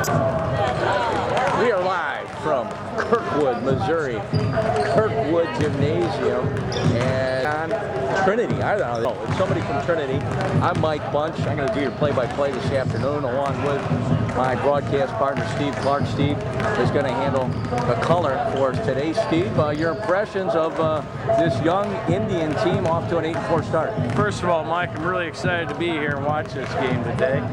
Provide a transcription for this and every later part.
We are live from Kirkwood, Missouri, Kirkwood Gymnasium, and on Trinity. I don't know, it's somebody from Trinity. I'm Mike Bunch. I'm going to do your play-by-play this afternoon, along with my broadcast partner, Steve Clark. Steve is going to handle the color for us today. Steve, your impressions of this young Indian team off to an 8-4 start. First of all, Mike, I'm really excited to be here and watch this game today.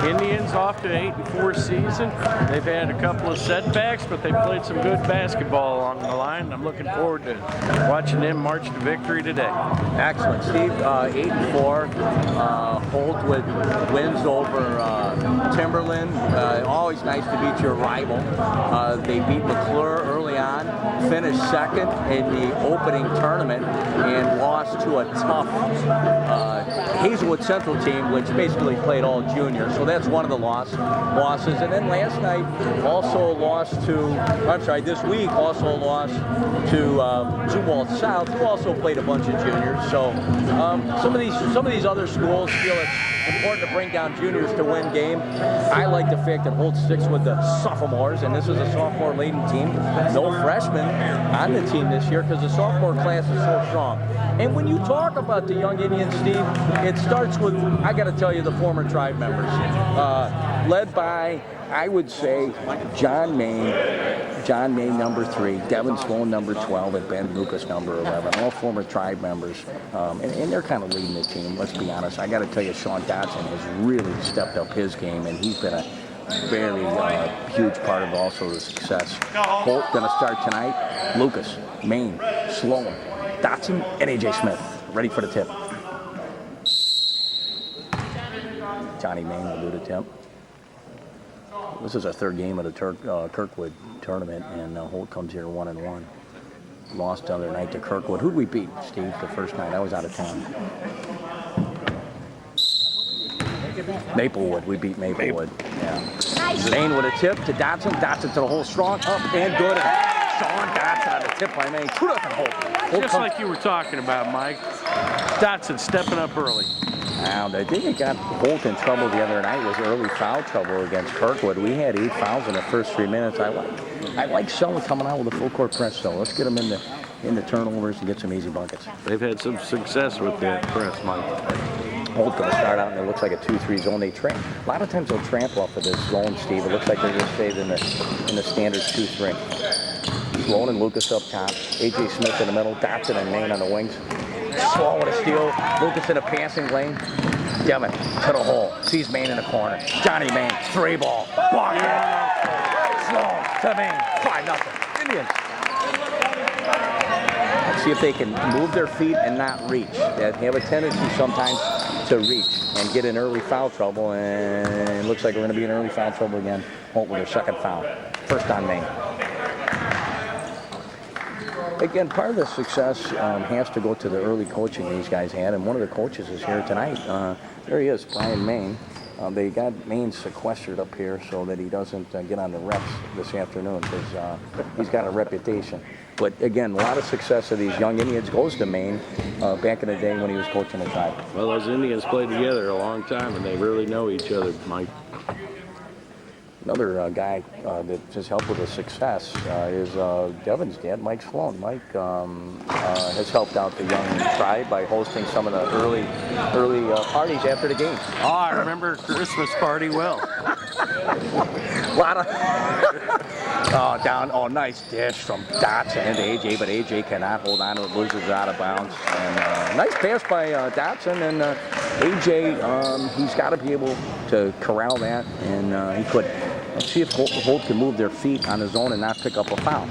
Indians off to an 8-4 season. They've had a couple of setbacks, but they played some good basketball along the line. I'm looking forward to watching them march to victory today. Excellent, Steve. 8-4. Holt with wins over Timberland. Always nice to beat your rival. They beat McClure early on, finished second in the opening tournament, and lost to a tough Hazelwood Central team, which basically played all juniors. So that's one of the losses. And then last night also lost to, this week also lost to Zumwalt South, who also played a bunch of juniors. So some of these other schools feel it's important to bring down juniors to win game. I like the fact that Holt sticks with the sophomores, and this is a sophomore-laden team. No freshmen on the team this year because the sophomore class is so strong. And when you talk about the young Indians, Steve, it starts with, I got to tell you, the former tribe members, led by, I would say, John Main, number 3, Devin Sloan, number 12, and Ben Lucas, number 11, all former tribe members, and they're kind of leading the team, let's be honest. I got to tell you, Sean Dodson has really stepped up his game, and he's been a very huge part of also the success. Holt going to start tonight. Lucas, Main, Sloan, Dodson, and A.J. Smith, ready for the tip. Johnny Main will do the tip. This is our third game of the Kirkwood tournament, and Holt comes here 1-1. Lost the other night to Kirkwood. Who'd we beat, Steve, the first night? I was out of town. Maplewood. We beat Maplewood. Yeah. Main with a tip to Dodson. Dodson to the hole, strong, up and good. Sean Dodson on the tip by Main. 2-0 Holt. Just like you were talking about, Mike. Dodson stepping up early. Now, the thing that got Holt in trouble the other night was early foul trouble against Kirkwood. We had 8 fouls in the first 3 minutes. I like Sully coming out with a full court press, though. Let's get them in the turnovers and get some easy buckets. They've had some success with that press, Mike. Holt going to start out, and it looks like a 2-3 zone. A lot of times they'll trample off of this zone, Steve. It looks like they're just stayed in the standard 2-3. Sloan and Lucas up top. A.J. Smith in the middle. Dodson and Main on the wings. Sloan with a steal. Lucas in a passing lane. Devin to the hole. Sees Main in the corner. Johnny Main, 3-ball. Bucket. Sloan to Main. 5-0. Indians. Let's see if they can move their feet and not reach. They have a tendency sometimes to reach and get in early foul trouble, and it looks like we're going to be in early foul trouble again. Holt with their second foul. First on Main. Again, part of the success has to go to the early coaching these guys had, and one of the coaches is here tonight. There he is, Brian Main. They got Main sequestered up here so that he doesn't get on the reps this afternoon because he's got a reputation. But again, a lot of success of these young Indians goes to Main back in the day when he was coaching the tribe. Well, those Indians played together a long time, and they really know each other, Mike. Another guy that has helped with the success is Devin's dad, Mike Sloan. Mike has helped out the young tribe by hosting some of the early parties after the games. Oh, I remember Christmas party well. A lot of nice dish from Dodson into AJ, but AJ cannot hold on to it, loses it out of bounds. And nice pass by Dodson, and AJ, he's got to be able to corral that, and he could. Let's see if Holt can move their feet on his own and not pick up a foul.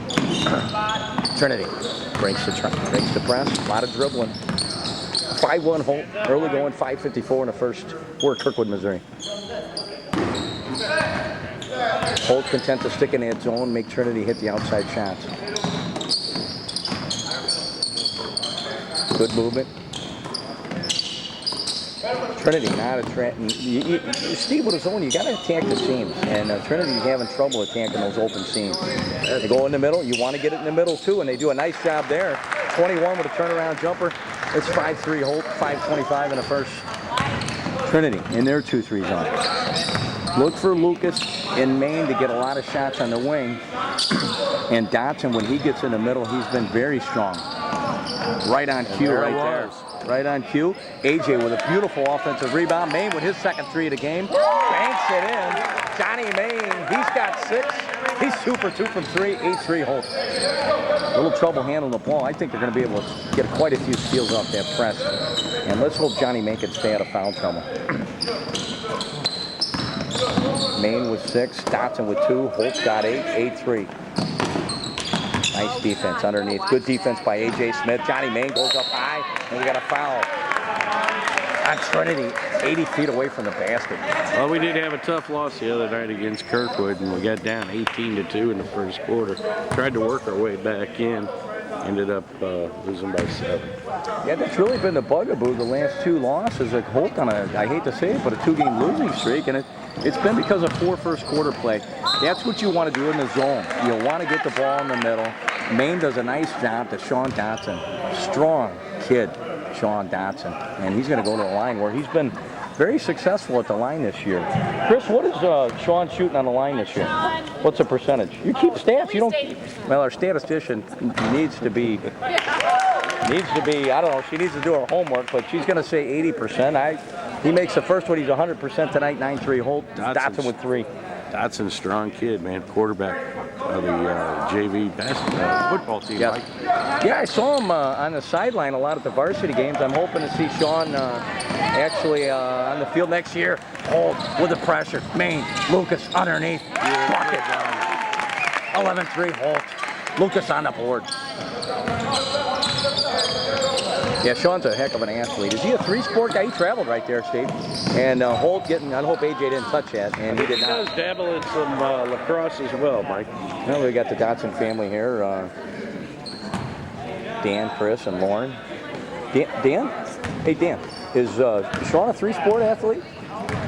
Trinity breaks the press, a lot of dribbling. 5-1 Holt, early going, 5:54 in the first. We're at Kirkwood, Missouri. Holt content to stick in that zone, make Trinity hit the outside shots. Good movement. Trinity, not a trend. Steve, with his own, you got to attack the seams, and Trinity's having trouble attacking those open seams. They go in the middle. You want to get it in the middle too, and they do a nice job there. 21 with a turnaround jumper. It's 5-3 Holt, 5:25 in the first. Trinity in their 2-3 zone. Look for Lucas in Maine to get a lot of shots on the wing. And Dotson, when he gets in the middle, he's been very strong. Right on cue right there. Right on cue. AJ with a beautiful offensive rebound. Maine with his second three of the game. Banks it in. Johnny Maine, he's got 6. He's 2 for 2 from 3. 8-3 Holt. A little trouble handling the ball. I think they're going to be able to get quite a few steals off that press. And let's hope Johnny Maine can stay out of foul trouble. Maine with 6. Dotson with 2. Holt got 8. 8-3. Nice defense underneath. Good defense by A.J. Smith. Johnny Maine goes up high, and we got a foul on Trinity, 80 feet away from the basket. Well, we did have a tough loss the other night against Kirkwood, and we got down 18-2 in the first quarter. Tried to work our way back in. Ended up losing by 7. Yeah, that's really been the bugaboo the last 2 losses. Like Holt on a, I hate to say it, but a 2-game losing streak, and it's been because of poor first quarter play. That's what you want to do in the zone. You want to get the ball in the middle. Maine does a nice job to Sean Dotson. Strong kid, Sean Dotson. And he's going to go to the line where he's been very successful at the line this year. Chris, what is Sean shooting on the line this year? What's the percentage? You keep stats. You don't. Well, our statistician needs to be, I don't know, she needs to do her homework, but she's going to say 80%. He makes the first one. He's 100% tonight, 9-3 Holt. Dotson with 3. Dotson's a strong kid, man. Quarterback of the JV football team. Yeah. Mike. Yeah, I saw him on the sideline a lot at the varsity games. I'm hoping to see Sean actually on the field next year. Holt with the pressure. Maine, Lucas underneath. Bucket. 11-3 Holt. Lucas on the board. Yeah, Sean's a heck of an athlete. Is he a 3-sport guy? He traveled right there, Steve. And Holt getting, I hope AJ didn't touch that, and he did not. He does dabble in some lacrosse as well, Mike. Well, we got the Dotson family here. Dan, Chris, and Lauren. Dan? Hey, Dan. Is Sean a 3-sport athlete?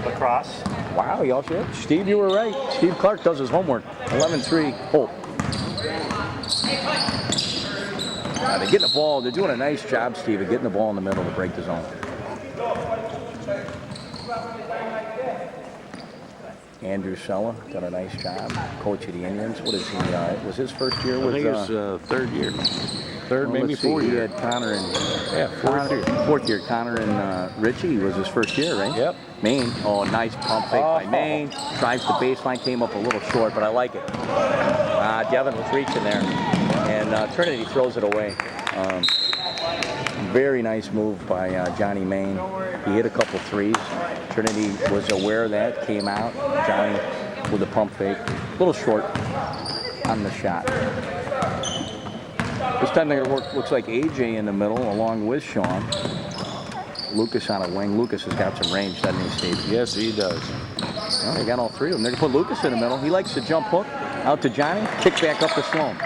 Lacrosse. Wow, y'all should. Steve, you were right. Steve Clark does his homework. 11-3 Holt. They're getting the ball. They're doing a nice job, Steve, of getting the ball in the middle to break the zone. Andrew Sella done a nice job. Coach of the Indians. What is he? Was his first year with? I think it's third year. Third, well, maybe fourth year. He had Connor and fourth year. Connor and Richie was his first year, right? Yep. Maine. Oh, nice pump fake by Maine. Drives the baseline, came up a little short, but I like it. Devin was reaching there, and Trinity throws it away. Very nice move by Johnny Maine. He hit a couple threes. Trinity was aware of that, came out. Johnny with the pump fake. A little short on the shot. This time they're going to work, looks like AJ in the middle along with Sean. Lucas on a wing. Lucas has got some range, doesn't he, Steve? Yes, he does. Well, they got all 3 of them. They're going to put Lucas in the middle. He likes to jump hook out to Johnny, kick back up to Sloan.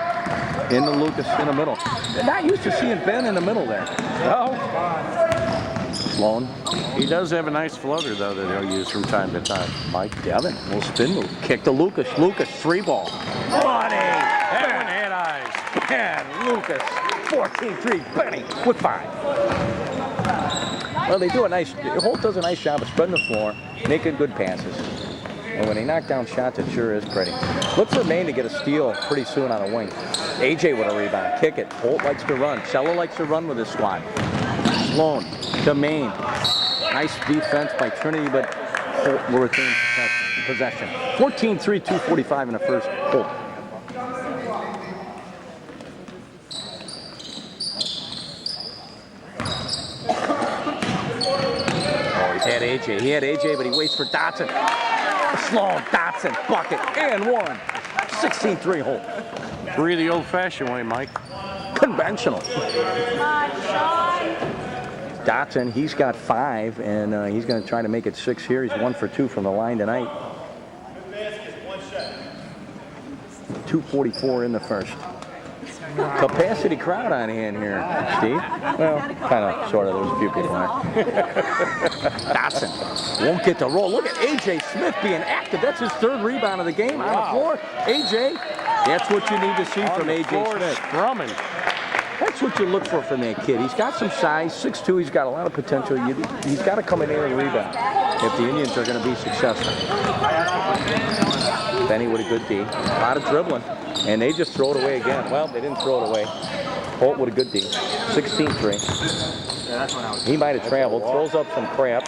Into Lucas in the middle. They're not used to seeing Ben in the middle there. No. Sloan. He does have a nice floater, though, that he'll use from time to time. Mike Devin, little spin move. Kick to Lucas. Lucas, 3 ball. Money! That one had eyes. And Lucas, 14-3, Benny with 5. Well, they do a nice, Holt does a nice job of spreading the floor, making good passes. And when they knock down shots, it sure is pretty. Look for Maine to get a steal pretty soon on a wing. AJ with a rebound. Kick it. Holt likes to run. Sella likes to run with his squad. Sloan to Maine. Nice defense by Trinity, but Holt will retain possession. 14-3, 2:45 in the first. Holt. Oh, he's had AJ. He had AJ, but he waits for Dotson. Sloan, Dotson, bucket, and 1. 16-3 Holt. 3 the old-fashioned way, Mike. Conventional. Dotson, he's got 5, and he's going to try to make it 6 here. He's 1 for 2 from the line tonight. 2:44 in the first. Capacity crowd on hand here, Steve. Well, kind of, sort of. There's a few people there. Dotson won't get the roll. Look at A.J. Smith being active. That's his 3rd rebound of the game on the floor. A.J., that's what you need to see from A.J. Smith. Strumming. That's what you look for from that kid. He's got some size, 6'2". He's got a lot of potential. He's got to come in here and rebound if the Indians are going to be successful. Benny with a good D. A lot of dribbling. And they just throw it away again. Well, they didn't throw it away. Holt with a good D. 16-3. He might have traveled. Throws up some crap.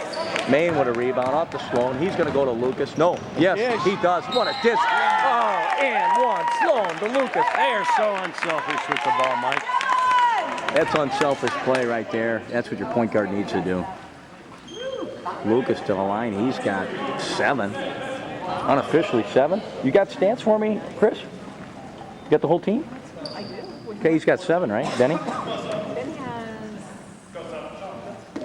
Maine with a rebound off to Sloan. He's going to go to Lucas. No. Yes, he does. What a disc. Oh, and one. Sloan to Lucas. They are so unselfish with the ball, Mike. That's unselfish play right there. That's what your point guard needs to do. Lucas to the line. He's got 7. Unofficially 7. You got stats for me, Chris? You got the whole team? I do. Okay, he's got 7, right? Benny? Benny has...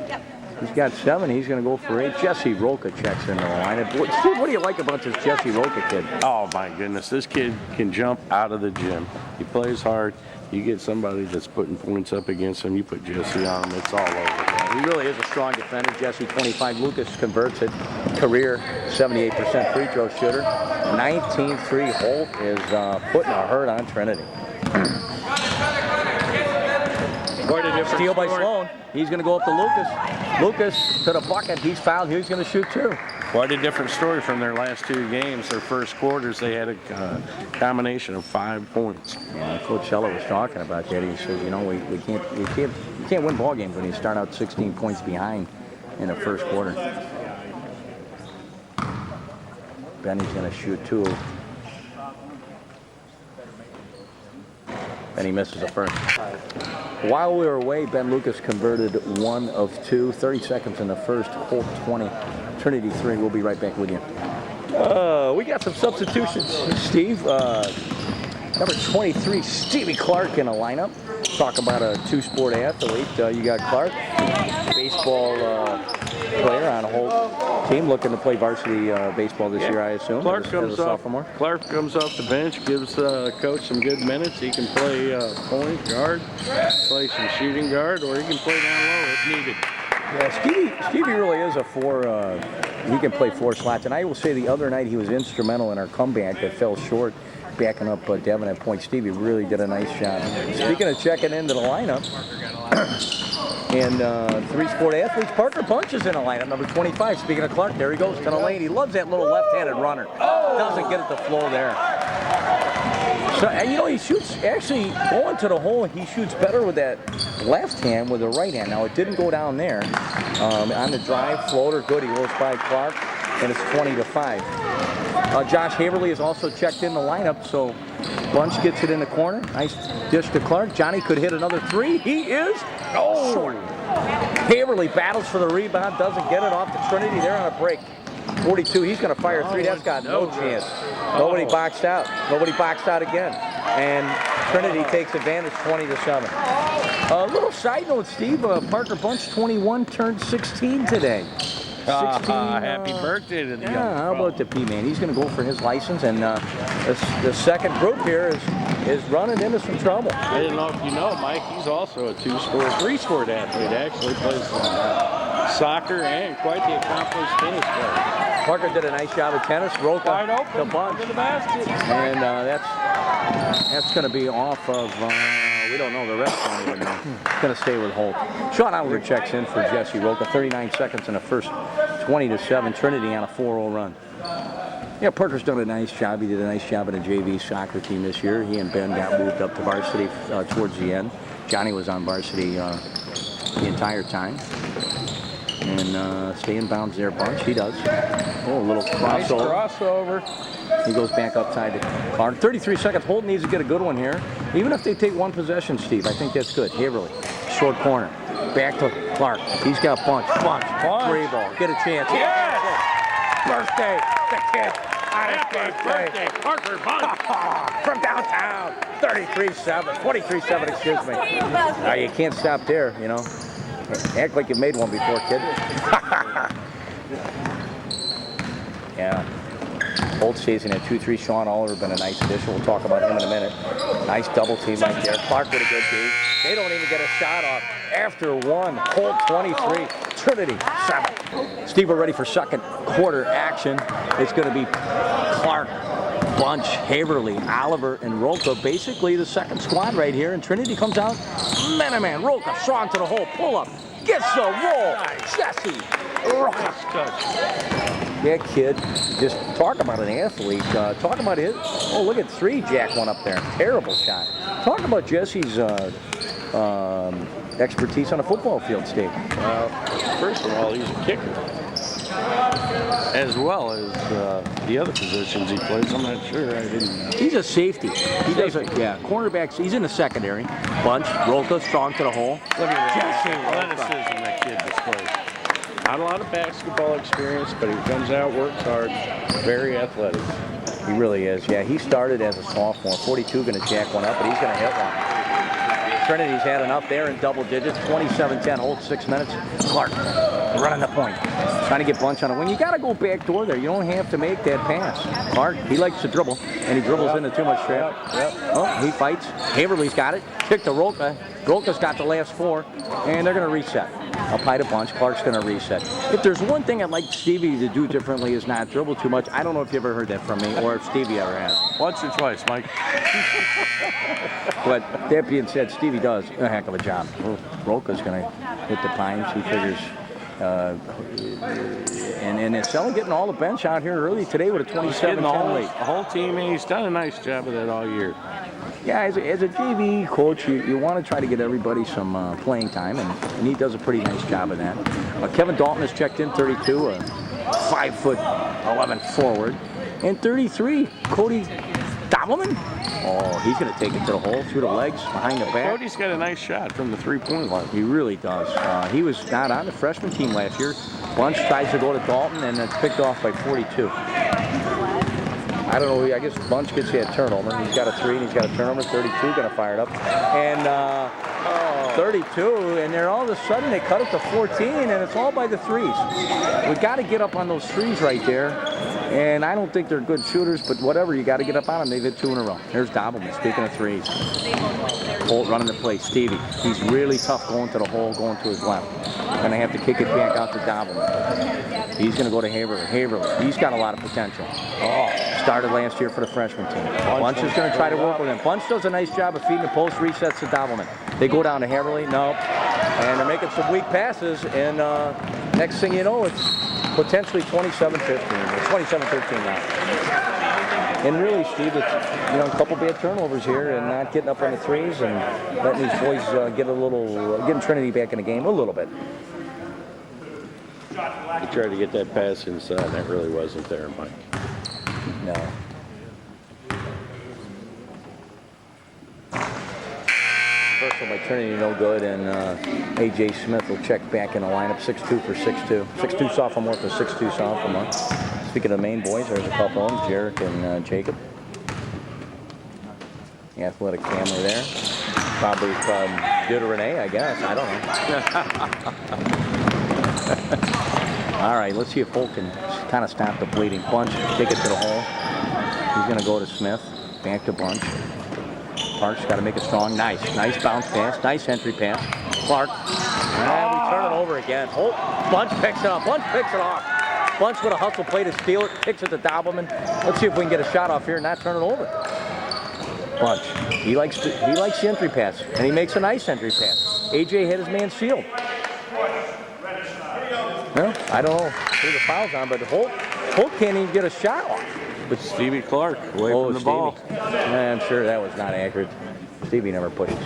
Yep. He's got 7. He's going to go for 8. Jesse Roca checks into the lineup. Steve, what do you like about this Jesse Roca kid? Oh, my goodness. This kid can jump out of the gym. He plays hard. You get somebody that's putting points up against him, you put Jesse on him, it's all over. He really is a strong defender. Jesse, 25. Lucas converts it. Career 78% free throw shooter. 19-3. Holt is putting a hurt on Trinity. Steal by Sloan. He's going to go up to Lucas. Lucas to the bucket. He's fouled. He's going to shoot 2. Quite a different story from their last 2 games. Their first quarters, they had a combination of 5 points. Yeah, Coach Scheller was talking about that. He said, you know, we can't win ball games when you start out 16 points behind in the first quarter. Benny's going to shoot 2. Benny misses the first. While we were away, Ben Lucas converted 1 of 2. 30 seconds in the first. Holt 20. Trinity 3. We'll be right back with you. We got some substitutions, Steve. Number 23, Stevie Clark in the lineup. Talk about a 2-sport athlete. You got Clark, baseball player on a whole team, looking to play varsity baseball this year, I assume. Clark comes as a sophomore. Clark comes off the bench, gives coach some good minutes. He can play point guard, play some shooting guard, or he can play down low if needed. Yeah, Stevie really is a 4. He can play 4 slots, and I will say the other night he was instrumental in our comeback that fell short, backing up Devin at point. Stevie really did a nice job. Speaking of checking into the lineup, and 3-sport athletes, Parker Bunch is in the lineup, number 25. Speaking of Clark, there he goes to the lane. He loves that little left-handed runner. Doesn't get it to flow there. So, and you know, he shoots, actually, going to the hole, he shoots better with that left hand with the right hand. Now, it didn't go down there. On the drive, floater, good. He goes by Clark, and it's 20-5. Josh Haverly is also checked in the lineup, so Bunch gets it in the corner. Nice dish to Clark. Johnny could hit another 3. He is short. Haverly battles for the rebound, doesn't get it off to Trinity. They're on a break. 42, he's going to fire 3. That's got no chance. Nobody boxed out. Nobody boxed out again. And Trinity takes advantage, 20-7. A little side note, Steve, Parker Bunch, 21, turned 16 today. 16, happy birthday to the young how about the P-Man? He's going to go for his license, and the second group here is running into some trouble. I didn't know if you know, Mike, he's also a 2-sport, 3-sport athlete. Actually plays soccer and quite the accomplished tennis player. Parker did a nice job of tennis. Roca Wide open to Bunch. to the basket. And that's going to be off of, we don't know, the rest don't even know. It's going to stay with Holt. Sean Oliver checks in for Jesse Roca. 39 seconds in the first, 20-7. Trinity on a 4-0 run. Yeah, Parker's done a nice job. He did a nice job in a JV soccer team this year. He and Ben got moved up to varsity towards the end. Johnny was on varsity the entire time. And stay in bounds there, Bunch. He does. Oh, a little crossover. Nice crossover. He goes back upside to Clark. 33 seconds. Holt needs to get a good one here. Even if they take one possession, Steve, I think that's good. Haverly, short corner. Back to Clark. He's got Bunch. Bunch. Free ball. Get a chance. Yes! Birthday. The kid. Happy birthday, Parker Bunch. From downtown. 33-7. 23-7, excuse me. You can't stop there, you know. Act like you've made one before, kid. Yeah. Holt stays in at 2-3. Sean Oliver been a nice addition. We'll talk about him in a minute. Nice double team right there. Clark with a good D. They don't even get a shot off after 1. Holt 23. Trinity 7. Steve, we're ready for second quarter action. It's going to be Clark, Bunch, Haverly, Oliver, and Roca. Basically the second squad right here. And Trinity comes out. Man-to-man. Roca strong to the hole. Pull up. Gets the roll. Jesse Roca. That kid, just talk about an athlete. Talk about his. Oh, look at 3. Jack one up there. Terrible shot. Talk about Jesse's expertise on a football field, Steve. Well, first of all, he's a kicker, as well as the other positions he plays. I'm not sure. I didn't. He's a safety. He does a cornerbacks. He's in the secondary. Bunch. Roca strong to the hole. Look at Jesse that athleticism that kid displays. Not a lot of basketball experience, but he comes out, works hard, very athletic. He really is. Yeah, he started as a sophomore. 42 going to jack one up, but he's going to hit one. Trinity's had enough there in double digits. 27-10, Holt 6 minutes. Clark running the point. Trying to get Bunch on a wing. You got to go back door there. You don't have to make that pass. Clark, he likes to dribble, and he dribbles into too much trap. Oh, he fights. Haverly's got it. Kick to Roca. Roca's got the last 4, and they're going to reset. Up high to Bunch. Clark's going to reset. If there's one thing I'd like Stevie to do differently is not dribble too much. I don't know if you ever heard that from me or if Stevie ever has. Once or twice, Mike. But that being said, Stevie does a heck of a job. Roca's going to hit the pines. He figures. And it's selling getting all the bench out here early today with a 27-10 lead. The whole team, he's done a nice job of that all year. Yeah, as a JV coach, you want to try to get everybody some playing time, and he does a pretty nice job of that. Kevin Dalton has checked in, 32, a 5'11" forward, and 33, Cody Dobbleman. Oh, he's going to take it to the hole, through the legs, behind the back. Cody's got a nice shot from the three-point line. He really does. He was not on the freshman team last year. Bunch tries to go to Dalton, and it's picked off by 42. I don't know. I guess Bunch gets that turnover. He's got a 3, and he's got a turnover. 32, going to fire it up. And 32, and they're all of a sudden they cut it to 14, and it's all by the 3s. We've got to get up on those 3s right there. And I don't think they're good shooters, but whatever, you got to get up on them. They've hit 2 in a row. There's Dobbleman, speaking of 3s. Holt running the play. Stevie, he's really tough going to the hole, going to his left. Going to have to kick it back out to Dobbleman. He's going to go to Haverly. Haverly, he's got a lot of potential. Oh, started last year for the freshman team. Bunch is going to try to work with him. Bunch does a nice job of feeding the post, resets to Dobbleman. They go down to Haverly, no. And they're making some weak passes, and next thing you know, it's potentially 27-15, or 27-13 now. And really, Steve, it's a couple bad turnovers here, and not getting up on the 3s, and letting these boys getting Trinity back in the game a little bit. He tried to get that pass inside, and that really wasn't there, Mike. No. First one by Trinity, no good, and A.J. Smith will check back in the lineup, 6'2" for 6'2". 6'2" sophomore for 6'2" sophomore. Speaking of the main boys, there's a couple of them, Jarek and Jacob. The athletic family there. Probably from Renee, I guess. I don't know. All right, let's see if Holt can kind of stop the bleeding. Bunch, take it to the hole. He's going to go to Smith. Back to Bunch. Clark's got to make it strong. Nice bounce pass. Nice entry pass. Clark. And we turn it over again. Holt. Bunch picks it up. Bunch picks it off. Bunch with a hustle play to steal it. Kicks it to Dobbleman. Let's see if we can get a shot off here and not turn it over. Bunch. He likes the entry pass, and he makes a nice entry pass. AJ hit his man sealed. Well, I don't know who the foul's on, but Holt can't even get a shot off. But Stevie Clark away from the ball. I'm sure that was not accurate. Stevie never pushes.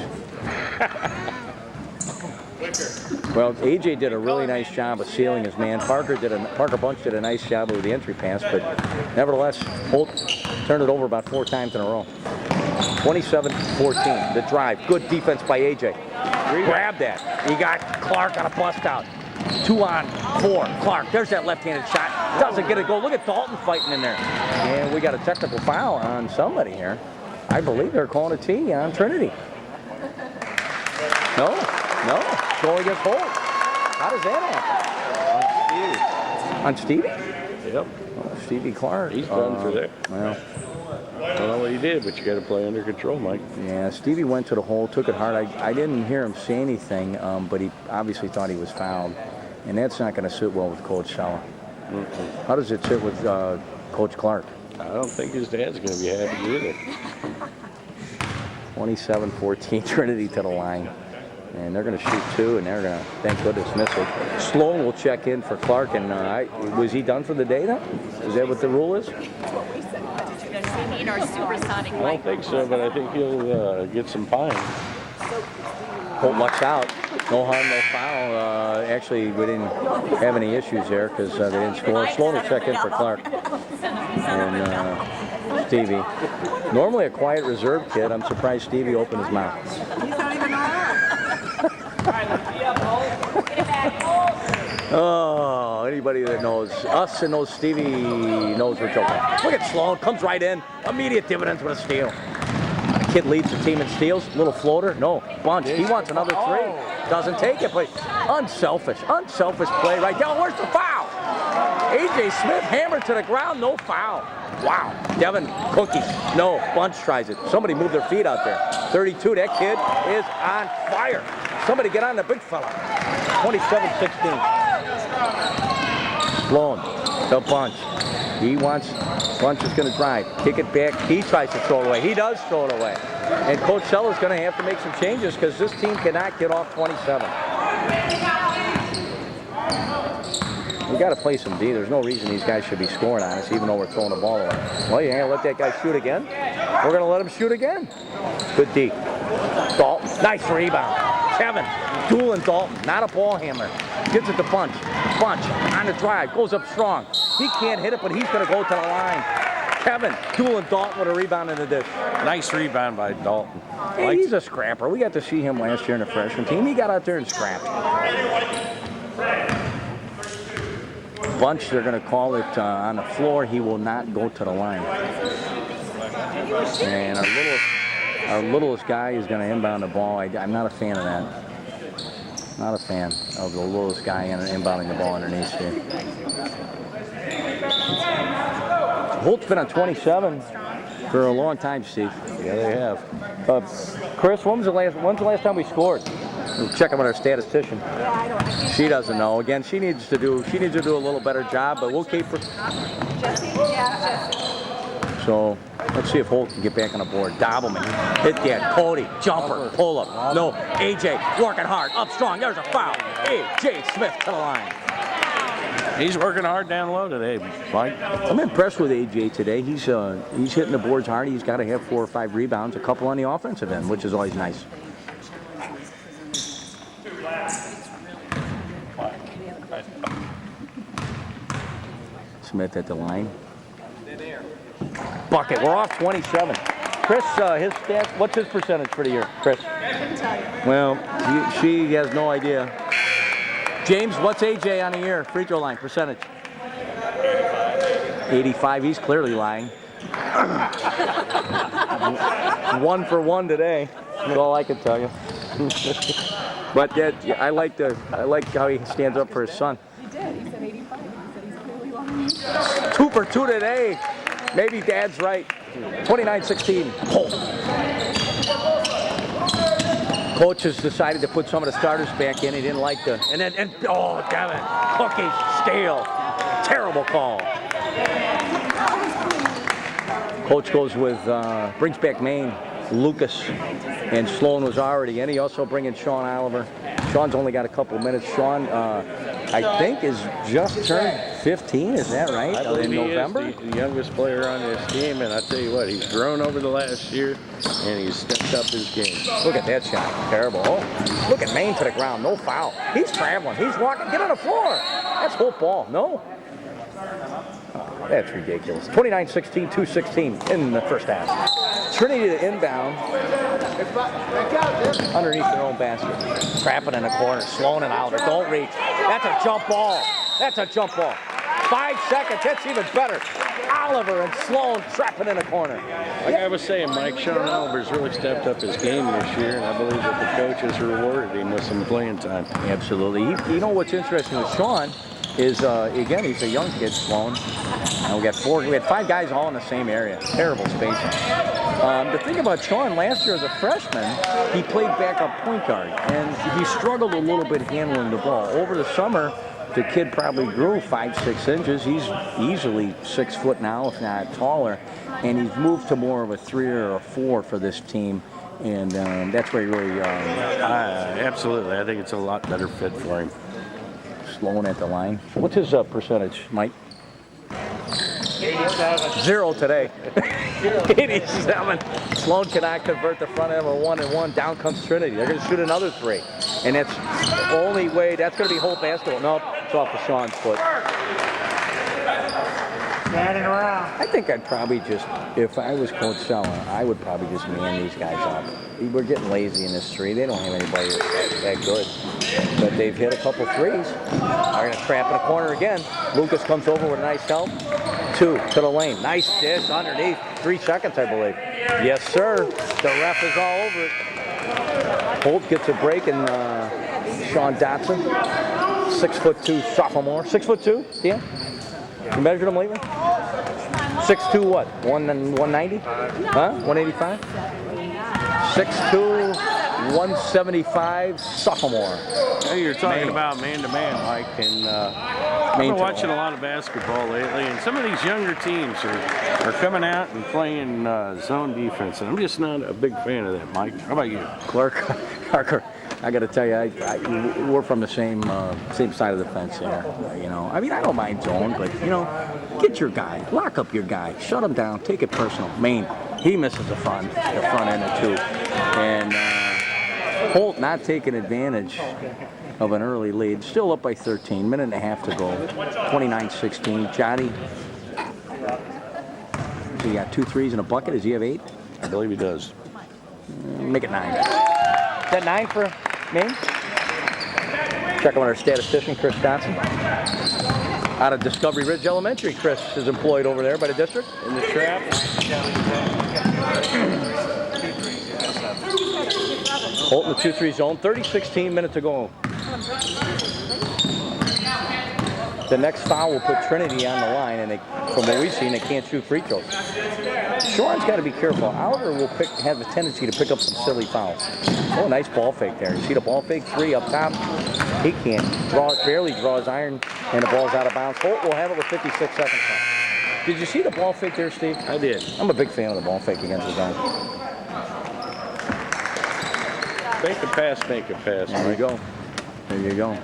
Well, AJ did a really nice job of sealing his man. Parker Bunch did a nice job with the entry pass, but nevertheless, Holt turned it over about 4 times in a row. 27-14. The drive. Good defense by AJ. Grab that. He got Clark on a bust out. 2 on 4. Clark, there's that left-handed shot. Doesn't get a goal. Look at Dalton fighting in there. And we got a technical foul on somebody here. I believe they're calling a T on Trinity. No. Goal against Holt. How does that happen? On Stevie? Yep. Oh, Stevie Clark. He's done for that. Well, I don't know what he did, but you got to play under control, Mike. yeah, Stevie went to the hole, took it hard. I didn't hear him say anything, but he obviously thought he was fouled. And that's not going to sit well with Coach Sella. Mm-hmm. How does it sit with Coach Clark? I don't think his dad's going to be happy with it. 27-14, Trinity to the line. And they're going to shoot 2, and they're going to, thank goodness, miss it. Sloan will check in for Clark, and was he done for the day then? Is that what the rule is? We need our supersonic I don't think so, but I think he'll get some fine. Holt lucks out. No harm, no foul. Actually, we didn't have any issues there because they didn't score. Sloan will check in for Clark. And Stevie. Normally a quiet, reserved kid. I'm surprised Stevie opened his mouth. He's not even around. Oh, anybody that knows us and knows Stevie knows we're joking. Look at Sloan, comes right in. Immediate dividends with a steal. The kid leads the team in steals. Little floater, no, bunch. He wants another 3. Doesn't take it, but unselfish play right there. Oh, where's the foul? A.J. Smith hammered to the ground, no foul. Wow, Devin Cookie, no, Bunch tries it. Somebody move their feet out there. 32, that kid is on fire. Somebody get on the big fella. 27-16. Sloan, the Bunch. Bunch is going to drive. Kick it back. He tries to throw it away. He does throw it away. And Coach Sella's going to have to make some changes because this team cannot get off 27. We got to play some D. There's no reason these guys should be scoring on us, even though we're throwing the ball away. Well, you're going to let that guy shoot again? We're going to let him shoot again. Good D. Dalton, nice rebound. Kevin, dueling Dalton, not a ball hammer. Gives it to Bunch. Bunch on the drive, goes up strong. He can't hit it, but he's going to go to the line. Kevin, dueling Dalton with a rebound in the dish. Nice rebound by Dalton. Hey, he's a scrapper. We got to see him last year in the freshman team. He got out there and scrapped. Bunch, they're going to call it on the floor. He will not go to the line. And our littlest guy is going to inbound the ball. I'm not a fan of that. Not a fan of the littlest guy inbounding the ball underneath here. Holt's been on 27 for a long time, Steve. Yeah, they have. Chris, when's the last time we scored? We'll check on our statistician. She doesn't know. Again, she needs to do a little better job, but we'll keep her. So let's see if Holt can get back on the board. Dobbleman, hit that. Cody, jumper, pull up. No, AJ working hard, up strong. There's a foul. AJ Smith to the line. He's working hard down low today, Mike. I'm impressed with AJ today. He's hitting the boards hard. He's got to have 4 or 5 rebounds, a couple on the offensive end, which is always nice. Smith at the line. Bucket. We're off 27. Chris, his stats. What's his percentage for the year, Chris? Well, she has no idea. James, what's AJ on the year? Free throw line percentage. 85. He's clearly lying. 1 for 1 today. That's all I can tell you. But I like how he stands up for his son. He did. He said 85. He said he's clearly lying. 2 for 2 today. Maybe Dad's right. 29-16. Holt. Coach has decided to put some of the starters back in. He didn't like the oh, damn it. Cookie steal. Terrible call. Coach goes with brings back Maine, Lucas, and Sloan was already in. He also bringing Sean Oliver. Sean's only got a couple minutes. Sean, I think, is just turned 15. Is that right? I believe in November? He is the youngest player on this team, and I tell you what, he's grown over the last year, and he's stepped up his game. Look at that shot. Terrible. Oh, look at Maine to the ground. No foul. He's traveling. He's walking. Get on the floor. That's Holt ball. No. That's ridiculous. 29-16, 2:16 in the first half. Trinity to inbound underneath their own basket. Trapping in the corner. Sloan and Oliver. Don't reach. That's a jump ball. That's a jump ball. 5 seconds. That's even better. Oliver and Sloan trapping in the corner. Like I was saying, Mike, Sean Oliver's really stepped up his game this year, and I believe that the coach has rewarded him with some playing time. Absolutely. You know what's interesting with Sean is, again, he's a young kid, Sloan. And we had 5 guys all in the same area. Terrible spacing. The thing about Sean, last year as a freshman, he played backup point guard, and he struggled a little bit handling the ball. Over the summer, the kid probably grew 5-6 inches. He's easily 6 foot now, if not taller, and he's moved to more of a 3 or a 4 for this team. And that's where he really Absolutely. I think it's a lot better fit for him. Sloan at the line. What's his percentage, Mike? 87. 0 today. 87. Sloan cannot convert the front end of a 1-and-1. Down comes Trinity. They're going to shoot another 3. And that's the only way. That's going to be Holt basketball. Nope, it's off of Sean's foot. Standing around. I think I'd probably just, if I was Coach Sella, I would probably just man these guys up. We're getting lazy in this 3. They don't have anybody that good. But they've hit a couple 3s. They're going to trap in the corner again. Lucas comes over with a nice help. 2 to the lane. Nice dish underneath. 3 seconds, I believe. Yes, sir. The ref is all over it. Holt gets a break, and Sean Dotson, 6'2" sophomore. 6'2", yeah? You measured him lately? 6'2" what? 190? Huh? 185? 6'2", 175 sophomore. Hey, you're talking about man-to-man, Mike, and I've been watching a lot of basketball lately, and some of these younger teams are coming out and playing zone defense, and I'm just not a big fan of that, Mike. How about you? Clark, Parker, I got to tell you, we're from the same side of the fence there. You know, I mean, I don't mind zone, but you know, get your guy, lock up your guy, shut him down, take it personal. Maine, he misses the front end of 2, and Holt not taking advantage of an early lead, still up by 13, minute and a half to go, 29-16. Johnny, he got 2 threes and a bucket. Does he have 8? I believe he does. Make it 9. Is that 9 for Maine? Check on our statistician, Chris Dotson. Out of Discovery Ridge Elementary, Chris is employed over there by the district. In the trap. Holt in the 2-3 zone, 30-16 minutes to go. The next foul will put Trinity on the line, and from what we've seen, they can't shoot free throws. Sean's got to be careful. Oliver will have a tendency to pick up some silly fouls. Oh, nice ball fake there. You see the ball fake? 3 up top. He can't barely draw his iron, and the ball's out of bounds. Holt will have it with 56 seconds left. Did you see the ball fake there, Steve? I did. I'm a big fan of the ball fake against the zone. Make a pass, make a pass. There you go. There you go.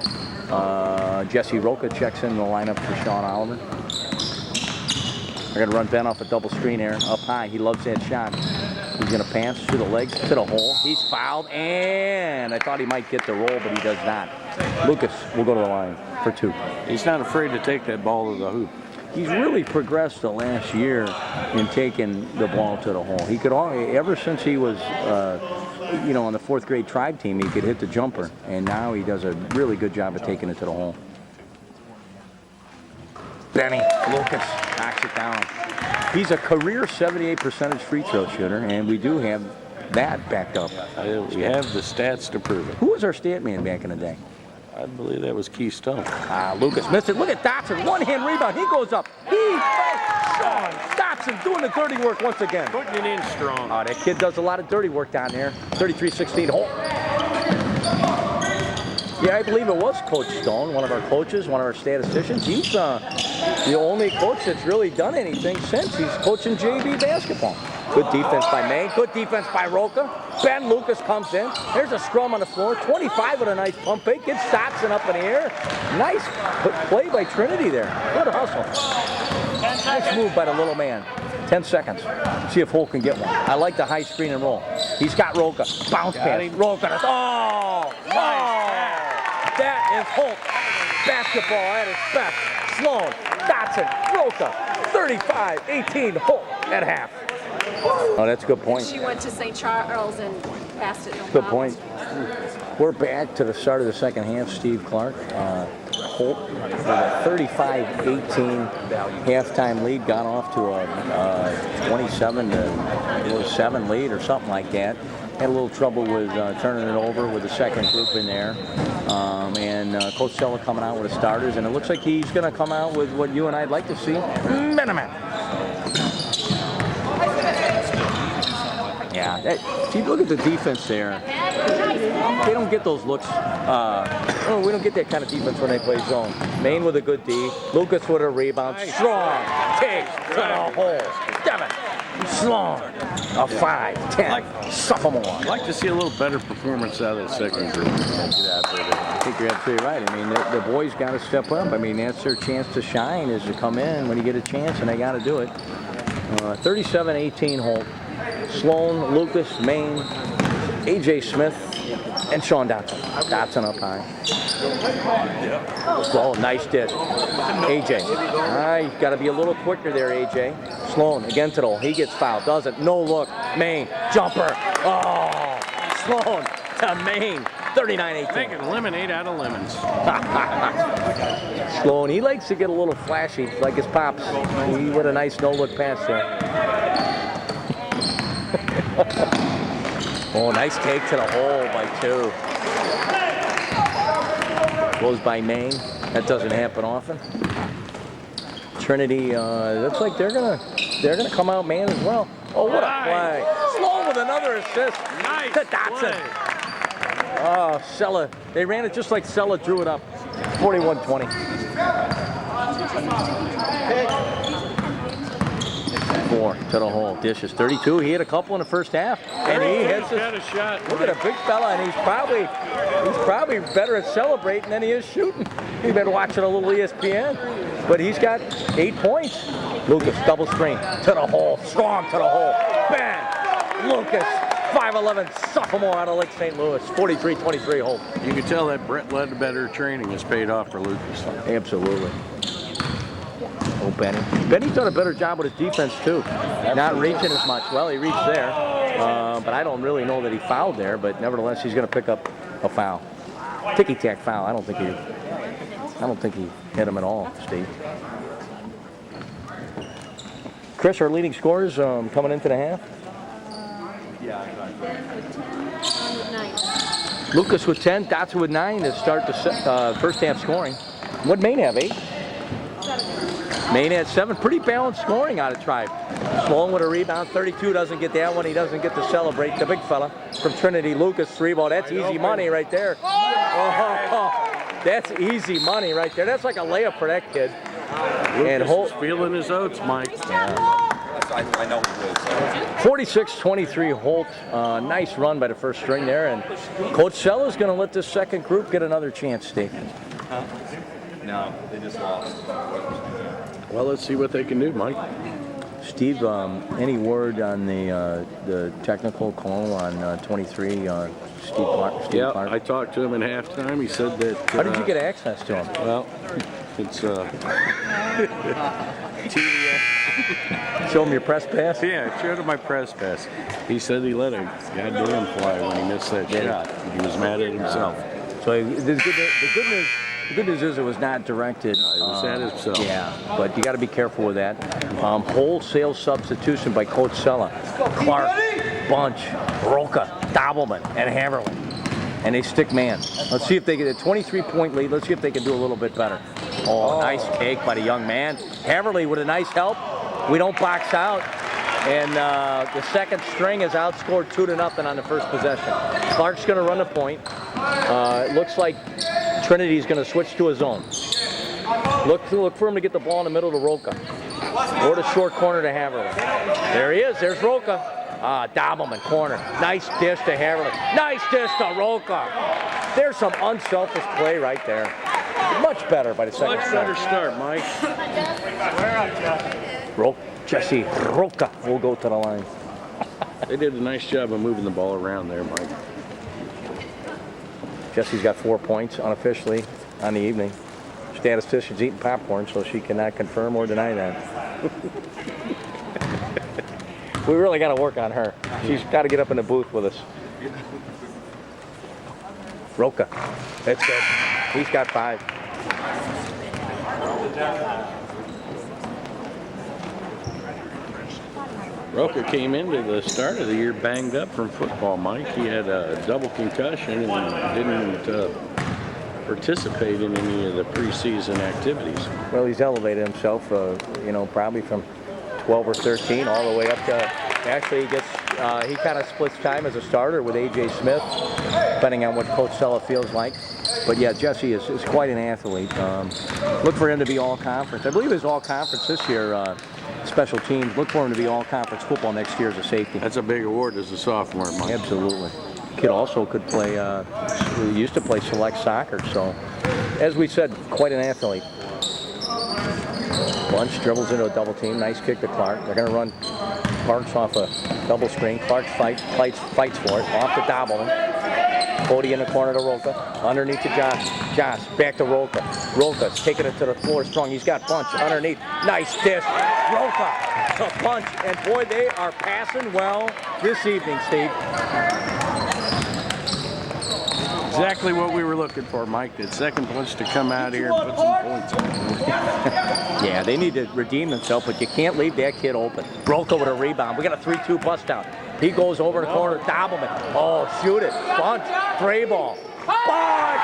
Jesse Roca checks in the lineup for Sean Oliver. They're going to run Ben off a double screen here. Up high. He loves that shot. He's going to pass to the legs, to the hole. He's fouled, and I thought he might get the roll, but he does not. Lucas will go to the line for 2. He's not afraid to take that ball to the hoop. He's really progressed the last year in taking the ball to the hole. He could ever since he was you know, on the 4th grade tribe team, he could hit the jumper, and now he does a really good job of taking it to the hole. Benny Lucas knocks it down. He's a career 78% free throw shooter, and we do have that backed up. We have the stats to prove it. Who was our stat man back in the day? I believe that was Keystone. Lucas missed it. Look at Dotson, one-hand rebound. He goes up. Sean Dotson doing the dirty work once again. Putting it in strong. Oh, that kid does a lot of dirty work down there. 33-16 Holt. Yeah, I believe it was Coach Stone, one of our coaches, one of our statisticians. He's the only coach that's really done anything since. He's coaching JV basketball. Good defense by Maine. Good defense by Roca. Ben Lucas comes in. There's a scrum on the floor. 25 with a nice pump fake. Gets Dotson up in the air. Nice play by Trinity there. Good hustle. Nice move by the little man. 10 seconds. See if Holt can get one. I like the high screen and roll. He's got Roca. Bounce pass. Roca. Oh! That is Holt. Basketball at its best. Sloan, Dotson, Roca. 35-18 Holt at half. Oh, that's a good point. She went to St. Charles and passed it. Good point. We're back to the start of the second half. Steve Clark. Holt with a 35-18 halftime lead, got off to a 27-7 lead or something like that. Had a little trouble with turning it over with the second group in there. And Coach Sella coming out with the starters, and it looks like he's going to come out with what you and I'd like to see. Miniman. Yeah, if you look at the defense there, they don't get those looks. We don't get that kind of defense when they play zone. Maine with a good D. Lucas with a rebound. Strong takes to the hole. Devin Sloan, a 5'10", sophomore. I'd like to see a little better performance out of the second group. I think you're absolutely right. I mean, the boys got to step up. I mean, that's their chance to shine, is to come in when you get a chance, and they got to do it. 37-18 Holt. Sloan, Lucas, Maine, A.J. Smith, and Sean Dotson. Dotson up high. Oh, nice dish. A.J. You got to be a little quicker there, A.J. Sloan, again to the hole. He gets fouled. Doesn't. No look. Maine, jumper. Oh, Sloan to Maine. 39-18. Making lemonade out of lemons. Sloan, he likes to get a little flashy, like his pops. He had a nice no-look pass there. Oh, nice take to the hole by 2. Goes by Maine. That doesn't happen often. Trinity, looks like they're gonna come out man as well. Oh, what a play! Sloan with another assist. Nice to Dotson. Play. Oh, Sella. They ran it just like Sella drew it up. 41-20. 4 to the hole. Dishes 32. He hit a couple in the first half, and he hits got a shot. Look at a big fella, and he's probably better at celebrating than he is shooting. He's been watching a little ESPN, but he's got 8 points. Lucas double screen to the hole, strong to the hole. Bang! Lucas, 5'11", sophomore out of Lake St. Louis. 43-23 Holt. You can tell that Brett Ledbetter training has paid off for Lucas. Absolutely. Oh, Benny. Benny's done a better job with his defense, too. Not reaching as much. Well, he reached there, but I don't really know that he fouled there, but nevertheless, he's going to pick up a foul. Ticky-tack foul. I don't think he hit him at all, Steve. Chris, our leading scorers coming into the half? Lucas with 10, Dotson with 9 to start the first half scoring. What'd Maine have, 8? Maine had 7. Pretty balanced scoring out of Tribe. Sloan with a rebound. 32 doesn't get that one. He doesn't get to celebrate. The big fella from Trinity, Lucas, 3 ball. That's easy money right there. Oh, that's easy money right there. That's like a layup for that kid. Lucas and Holt feeling his oats, Mike. I know he was. 46-23 Holt. Nice run by the first string there. And Coach Sella's going to let this second group get another chance, Steve. No, they just lost. Well, let's see what they can do, Mike. Steve, any word on the technical call on 23, Steve Clark? Yeah, I talked to him in halftime. He said that... How did you get access to him? Well, it's... Show him your press pass? Yeah, I showed him my press pass. He said he let a goddamn fly when he missed that shot. He was mad at himself. So the good news is it was not directed. It was at himself. Yeah, but you got to be careful with that. Wholesale substitution by Coach Sella. Clark, Bunch, Roca, Dobbleman, and Hammerlin. And they stick man. Let's see if they get a 23-point lead. Let's see if they can do a little bit better. Oh, nice take by the young man. Haverly with a nice help. We don't box out. And the second string is outscored 2-0 on the first possession. Clark's going to run the point. It looks like Trinity's going to switch to a zone. Look for him to get the ball in the middle to Roca. Or the short corner to Haverly. There he is. There's Roca. Dobbleman, corner. Nice dish to Haverly. Nice dish to Roca. There's some unselfish play right there. Much better by the second Much better start, Mike. Jesse Roca will go to the line. They did a nice job of moving the ball around there, Mike. Jesse's got 4 points unofficially on the evening. Statistician's eating popcorn, so she cannot confirm or deny that. We really got to work on her. She's got to get up in the booth with us. Roca. That's good. He's got 5. Roca came into the start of the year banged up from football, Mike. He had a double concussion and didn't participate in any of the preseason activities. Well, he's elevated himself, probably from 12 or 13 all the way up to, actually he kind of splits time as a starter with A.J. Smith, depending on what Coach Sella feels like. But yeah, Jesse is quite an athlete. Look for him to be all-conference. I believe his all-conference this year, special teams. Look for him to be all-conference football next year as a safety. That's a big award as a sophomore, Mike. Absolutely. Kid also could play, used to play select soccer, so as we said, quite an athlete. Bunch dribbles into a double team. Nice kick to Clark. They're going to run Parks off a double screen. Clark fights for it. Off to Dobbleman. Cody in the corner to Roca. Underneath to Josh. Josh back to Roca. Roca's taking it to the floor strong. He's got Bunch underneath. Nice dish. Roca to Bunch. And boy, they are passing well this evening, Steve. Exactly what we were looking for, Mike. That second punch to come out here and put some points on. Yeah, they need to redeem themselves, but you can't leave that kid open. Roca with a rebound. We got a 3-2 bust down. He goes over the corner. Dobbleman. Oh, shoot it. Bunch. Three ball. Bunch!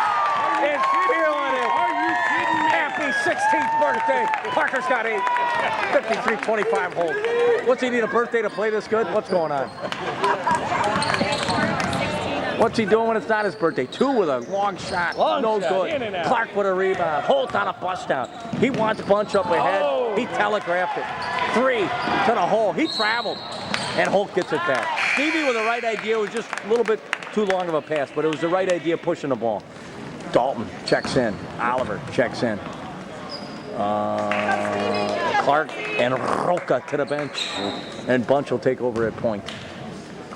And feeling it. Are you kidding me? Happy 16th birthday. Parker's got 8. 53-25 Holt. What's he need a birthday to play this good? What's going on? What's he doing when it's not his birthday? 2 with a long shot. No good. In and out. Clark with a rebound. Holt on a bust down. He wants Bunch up ahead. Oh. He telegraphed it. 3 to the hole. He traveled. And Holt gets it back. Stevie with the right idea. It was just a little bit too long of a pass, but it was the right idea pushing the ball. Dalton checks in. Oliver checks in. Clark and Roca to the bench. And Bunch will take over at point.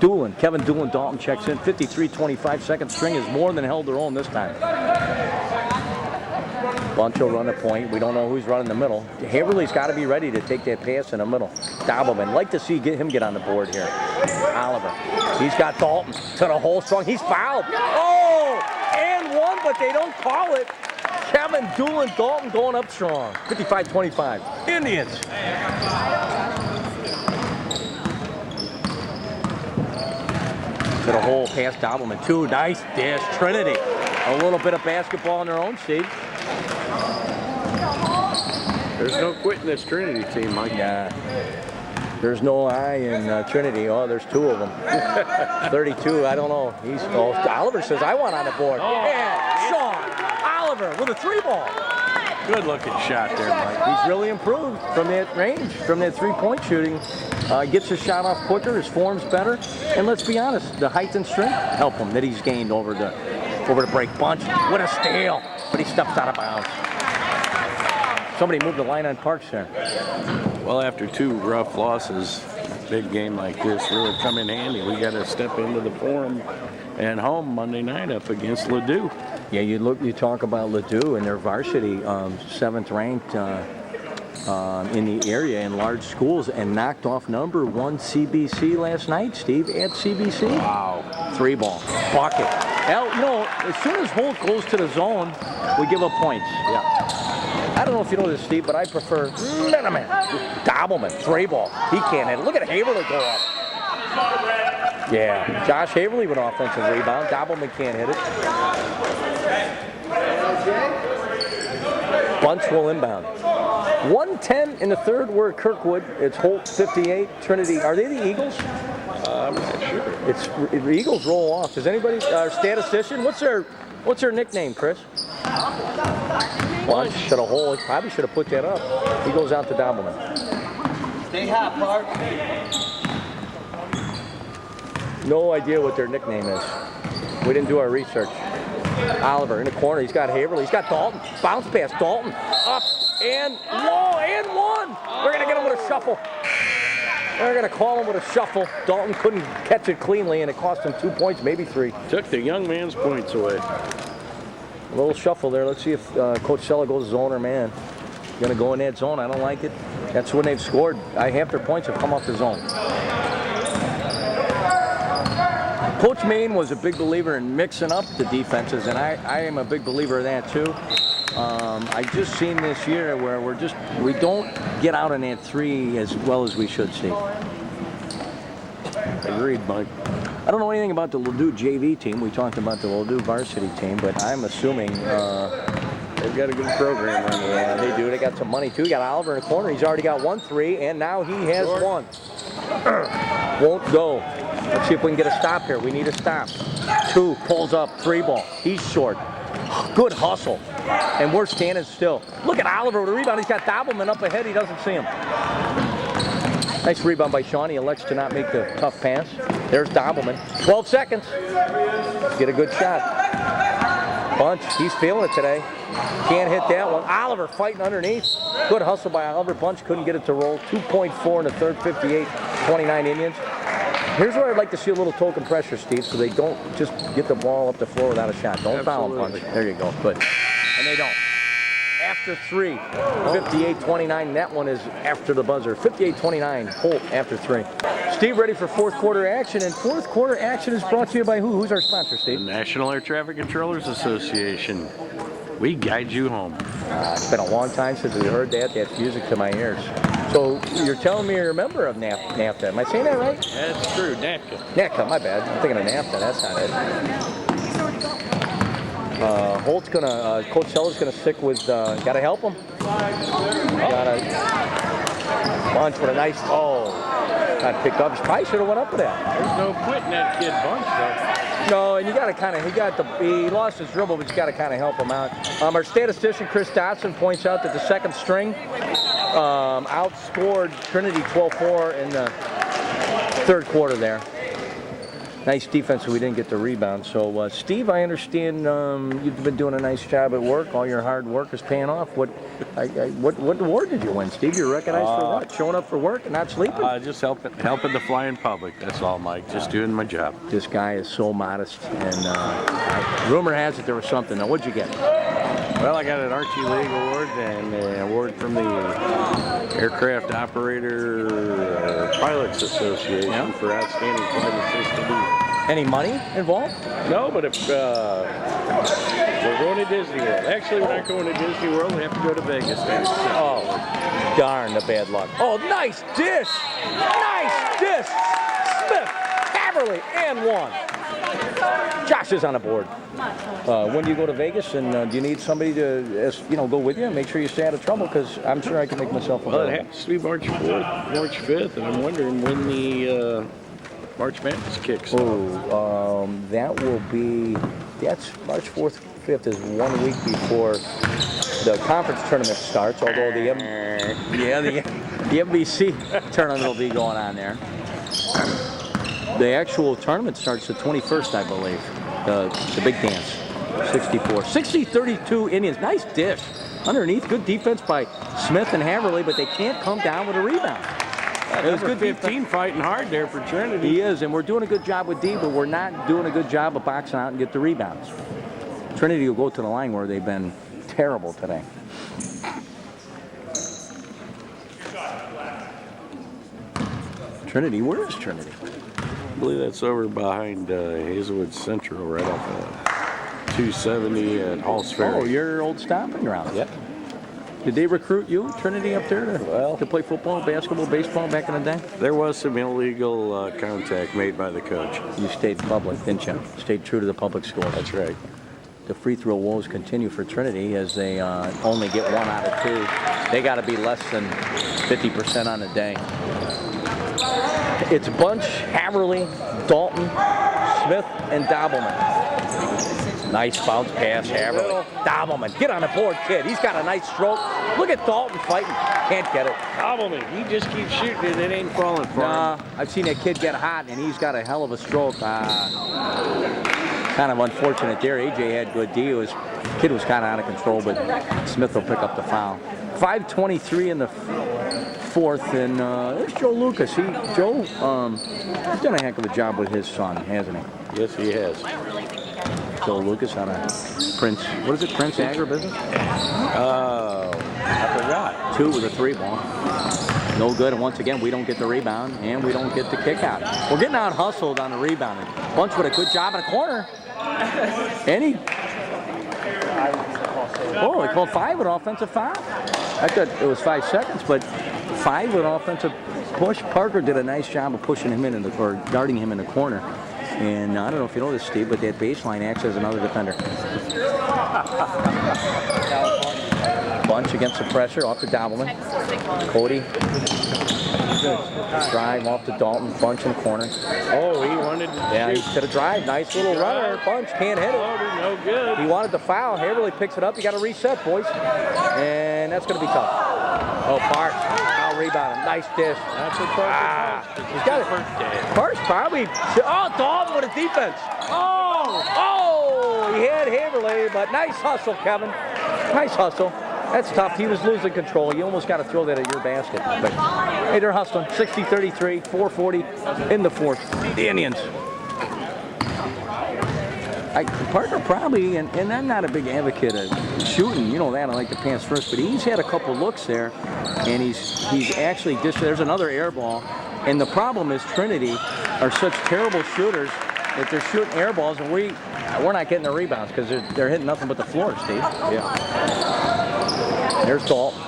Doolin, Kevin Doolin, Dalton checks in. 53-25, second string has more than held their own this time. Bunch will run the point. We don't know who's running the middle. Haverly's got to be ready to take that pass in the middle. Dobbleman, like to see him get on the board here. Oliver, he's got Dalton to the hole strong. He's fouled. Oh, and 1, but they don't call it. Kevin Doolin, Dalton going up strong. 55-25. Indians. To the hole, past Dobbleman. 2, nice dish. Trinity. A little bit of basketball on their own, Steve. There's no quitting this Trinity team, Mike. Yeah. There's no I in Trinity. Oh, there's 2 of them. 32, I don't know. Oliver says, I want on the board. Oh. And Sean Oliver with a 3-ball. Good looking shot there, Mike. He's really improved from that range, from that 3-point shooting. Gets his shot off quicker, his form's better. And let's be honest, the height and strength help him that he's gained over the break. Bunch with a steal, but he steps out of bounds. Somebody moved the line on Parks there. Well, after 2 rough losses, big game like this really come in handy. We got to step into the forum and home Monday night up against Ladue. Yeah, you talk about Ladue and their varsity, 7th ranked in the area in large schools, and knocked off number 1 CBC last night, Steve, at CBC. Wow. 3-ball. Bucket. As soon as Holt goes to the zone, we give up points. Yeah. I don't know if you know this, Steve, but I prefer Miniman. Dobbleman, 3-ball. He can't hit it. Look at Haverly go up. Yeah, Josh Haverly with an offensive rebound. Dobbleman can't hit it. Bunch will inbound. 1:10 in the third. We're at Kirkwood. It's Holt 58, Trinity. Are they the Eagles? I'm not sure. The Eagles roll off. Does anybody, our statistician, what's their nickname, Chris? Bunch to the hole. He probably should have put that up. He goes out to Dobbleman. Stay hot, Park. No idea what their nickname is. We didn't do our research. Oliver in the corner. He's got Haverly. He's got Dalton. Bounce pass. Dalton up and low and 1. We're going to get him with a shuffle. They're going to call him with a shuffle. Dalton couldn't catch it cleanly, and it cost him 2 points, maybe 3. Took the young man's points away. A little shuffle there. Let's see if Coach Sella goes zone or man. Going to go in that zone. I don't like it. That's when they've scored. Half their points have come off the zone. Coach Main was a big believer in mixing up the defenses, and I am a big believer of that too. I just seen this year where we don't get out on that 3 as well as we should, Steve. Agreed, Mike. I don't know anything about the Ladue JV team. We talked about the Ladue varsity team, but I'm assuming They've got a good program running. yeah, they do. They got some money too. Got Oliver in the corner. He's already got 1 3, and now he has 1. Won't go. Let's see if we can get a stop here. We need a stop. 2 pulls up, 3-ball. He's short. Good hustle. And we're standing still. Look at Oliver with a rebound. He's got Dobbleman up ahead. He doesn't see him. Nice rebound by Sean. He elects to not make the tough pass. There's Dobbleman. 12 seconds. Get a good shot. Bunch, he's feeling it today. Can't hit that one. Oliver fighting underneath. Good hustle by Oliver. Bunch couldn't get it to roll. 2.4 in the third, 58-29 Indians. Here's where I'd like to see a little token pressure, Steve, so they don't just get the ball up the floor without a shot. Don't foul them, Bunch. There you go. Good. And they don't. After 3, 58-29. That one is after the buzzer. 58-29, Holt after 3. Steve, ready for fourth quarter action, and fourth quarter action is brought to you by who? Who's our sponsor, Steve? The National Air Traffic Controllers Association. We guide you home. It's been a long time since we heard that. That's music to my ears. So you're telling me you're a member of NAFTA. Am I saying that right? That's true, NAFTA. NAFTA, my bad. I'm thinking of NAFTA. That's not it. Holt's gonna, Coach Seller's gonna stick with, gotta help him. Gotta, Bunch with a nice, got picked up. He probably should have went up with that. There's no quitting that kid Bunch, though. No, and you gotta kind of, he lost his dribble, but you gotta kind of help him out. Our statistician, Chris Dotson, points out that the second string outscored Trinity 12-4 in the third quarter there. Nice defense, so we didn't get the rebound. So, Steve, I understand you've been doing a nice job at work. All your hard work is paying off. What award did you win, Steve? You're recognized for what? Showing up for work and not sleeping? Just helping the flying public. That's all, Mike. Just doing my job. This guy is so modest, and rumor has it there was something. Now, what'd you get? Well, I got an Archie League award and an award from the Aircraft Operator Pilots Association for outstanding flight assistance. Any money involved? No, but if we're going to Disney World. Actually, we're not going to Disney World. We have to go to Vegas then. Oh, darn the bad luck. Oh, nice dish! Nice dish! Smith, Haverly, and one. Josh is on the board. When do you go to Vegas, and do you need somebody to, go with you? Make sure you stay out of trouble, because I'm sure I can make myself available. Well, it has to be March 4th, March 5th, and I'm wondering when the March Madness kicks off. That will be, that's March 4th, 5th is 1 week before the conference tournament starts, although the NBC tournament will be going on there. The actual tournament starts the 21st, I believe. The big dance, 64. 60-32 Indians. Nice dish. Underneath, good defense by Smith and Haverly, but they can't come down with a rebound. It was good 15 fighting hard there for Trinity. He is, and we're doing a good job with D, but we're not doing a good job of boxing out and get the rebounds. Trinity will go to the line where they've been terrible today. Trinity, where is Trinity? I believe that's over behind Hazelwood Central, right off of 270 at Hall's Ferry. Oh, your old stomping ground. Yep. Did they recruit you, Trinity, up there to play football, basketball, baseball back in the day? There was some illegal contact made by the coach. You stayed public, didn't you? Stayed true to the public school. That's right. The free throw woes continue for Trinity as they only get 1 out of 2. They got to be less than 50% on the day. It's Bunch, Haverly, Dalton, Smith, and Dobbleman. Nice bounce pass, Haverly. Dobbleman, get on the board, kid. He's got a nice stroke. Look at Dalton fighting. Can't get it. Dobbleman, he just keeps shooting and it ain't falling for him. I've seen that kid get hot, and he's got a hell of a stroke. Kind of unfortunate there. AJ had good D. Kid was kind of out of control, but Smith will pick up the foul. 5:23 in the fourth, and there's Joe Lucas. Joe, he's done a heck of a job with his son, hasn't he? Yes, he has. Joe Lucas on a Prince, what is it, Prince Agribusiness? Oh, I forgot. 2 with a 3 ball. No good, and once again, we don't get the rebound, and we don't get the kick out. We're getting out hustled on the rebound. Bunch with a good job in the corner. And they called 5 with offensive foul. I thought it was 5 seconds, but 5 with offensive push. Parker did a nice job of pushing him in, or guarding him in the corner. And I don't know if you know this, Steve, but that baseline acts as another defender. Bunch against the pressure, off to Dobbleman. Cody. Drive off to Dalton. Bunch in the corner. Oh, he wanted to he should have drive. Nice little runner. Bunch can't hit it. No good. He wanted the foul. Haverly picks it up. You got to reset, boys. And that's going to be tough. Oh, Park. Foul rebound. Nice dish. That's what Clark He's He's got got it. birthday. Clark's probably. Oh, Dalton with a defense. Oh, he had Haverly, but nice hustle, Kevin. Nice hustle. That's tough. He was losing control. You almost got to throw that at your basket. But hey, they're hustling. 60-33, 4:40 in the fourth. The Indians. Parker probably, and I'm not a big advocate of shooting, you know that, I like to pass first, but he's had a couple looks there, and he's actually dished. There's another air ball, and the problem is Trinity are such terrible shooters that they're shooting air balls, and we're not getting the rebounds because they're hitting nothing but the floor, Steve. Yeah. There's Dalton.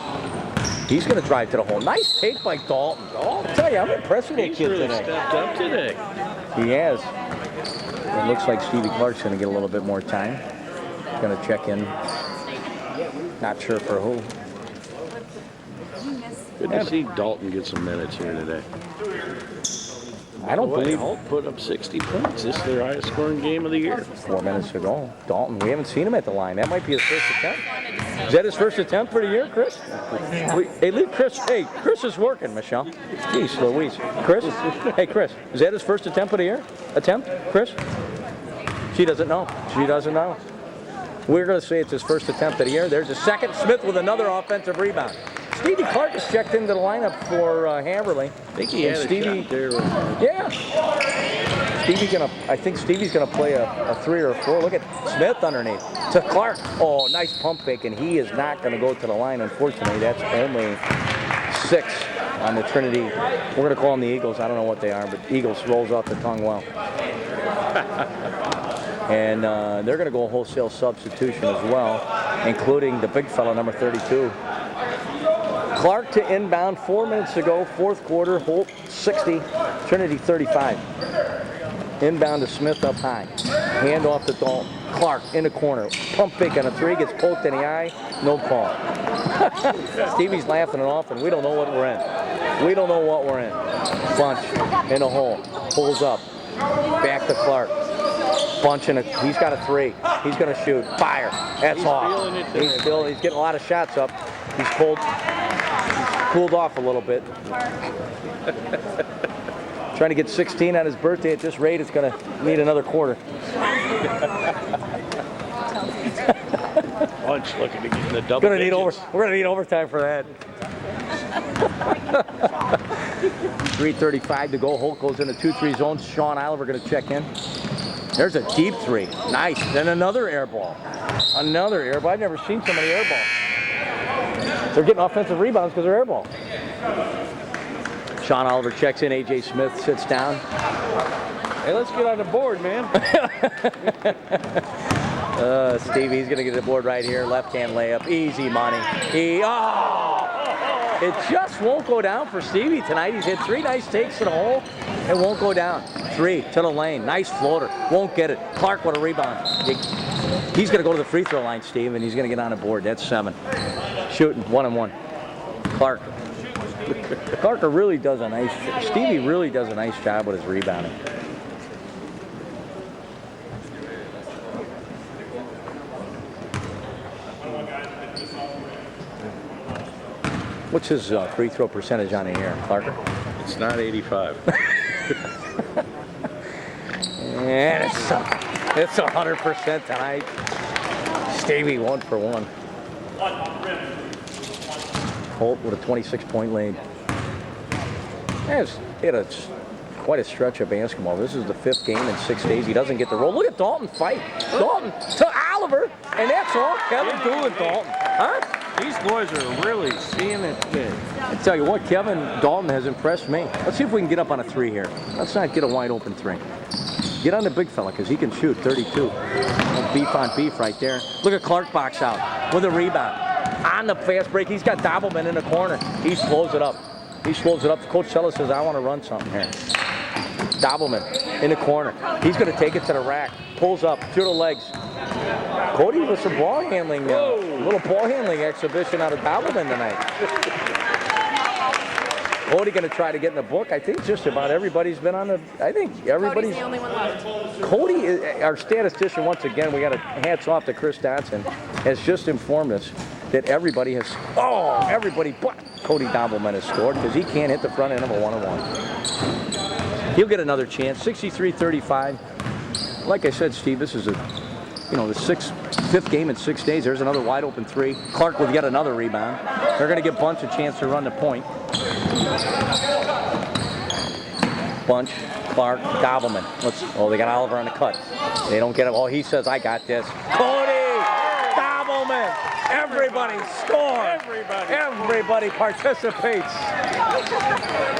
He's going to drive to the hole. Nice take by Dalton. I'll tell you, I'm impressed with that He's kid really today. stepped up today. He has. It looks like Stevie Clark's going to get a little bit more time. Going to check in. Not sure for who. Good to see Dalton get some minutes here today. I don't believe Holt put up 60 points. This is their highest scoring game of the year. 4 minutes ago. Dalton, we haven't seen him at the line. That might be his first attempt. Is that his first attempt for the year, Chris? Hey, leave Chris. Hey, Chris is working, Michelle. Jeez Louise. Chris? Hey, Chris. Is that his first attempt of the year? Chris? She doesn't know. She doesn't know. We're going to say it's his first attempt of the year. There's a second. Smith with another offensive rebound. Stevie Clark has checked into the lineup for Haverly. I think he had a shot there. Yeah. I think Stevie's gonna play a 3 or a 4. Look at Smith underneath to Clark. Oh, nice pump fake, and he is not gonna go to the line. Unfortunately, that's only 6 on the Trinity. We're gonna call them the Eagles. I don't know what they are, but Eagles rolls off the tongue well. And they're gonna go wholesale substitution as well, including the big fella, number 32. Clark to inbound 4 minutes ago, fourth quarter. Holt 60, Trinity 35. Inbound to Smith up high. Hand off to Dalton. Clark in the corner. Pump fake on a 3, gets poked in the eye. No call. Stevie's laughing it off, and we don't know what we're in. We don't know what we're in. Bunch in a hole. Pulls up. Back to Clark. Bunch in a. He's got a 3. He's going to shoot. Fire. That's off. He's getting a lot of shots up. He's cooled off a little bit. Trying to get 16 on his birthday at this rate, it's going to need another quarter. Bunch looking to get in the double We're digits. going to need overtime for that. 3:35 to go. Holt goes in a 2-3 zone. Sean Oliver going to check in. There's a deep 3. Nice. Then another air ball. Another air ball. I've never seen so many air balls. They're getting offensive rebounds because they're air balls. Sean Oliver checks in. A.J. Smith sits down. Hey, let's get on the board, man. Stevie's going to get the board right here. Left-hand layup. Easy money. It just won't go down for Stevie tonight. He's hit 3 nice takes to the hole. It won't go down. 3 to the lane. Nice floater. Won't get it. Clark with a rebound. He's going to go to the free throw line, Steve, and he's going to get on the board. That's 7. Shooting 1-on-1. Clark. Clark really does a nice. Stevie really does a nice job with his rebounding. What's his free throw percentage on the year, Clarker? It's not 85. And it's 100% tonight. Stevie 1 for 1. Holt with a 26-point lead. It's quite a stretch of basketball. This is the 5th game in 6 days. He doesn't get the roll. Look at Dalton fight. Dalton to Oliver, and that's all Kevin doing, Dalton. Huh? These boys are really seeing it big. I tell you what, Kevin Dalton has impressed me. Let's see if we can get up on a 3 here. Let's not get a wide open 3. Get on the big fella because he can shoot 32. Beef on beef right there. Look at Clark box out with a rebound. On the fast break, he's got Dobbleman in the corner. He slows it up. Coach Sella says, I want to run something here. Dobbleman in the corner. He's going to take it to the rack. Pulls up through the legs. Cody with some ball handling. Little ball handling exhibition out of Dobbleman tonight. Cody going to try to get in the book. I think just about everybody's been on the. I think everybody's. Cody's the only one left. Cody, our statistician, once again, we got a hats off to Chris Dotson, has just informed us that everybody has. Oh, everybody but Cody Dobbleman has scored because he can't hit the front end of a 1-on-1. He'll get another chance. 63-35. Like I said, Steve, this is the 5th game in 6 days. There's another wide open 3. Clark will get another rebound. They're going to give Bunch a chance to run the point. Bunch, Clark, Dobbleman. They got Oliver on the cut. They don't get it. Oh, he says, I got this. Cody Dobbleman. Everybody scores. Everybody participates.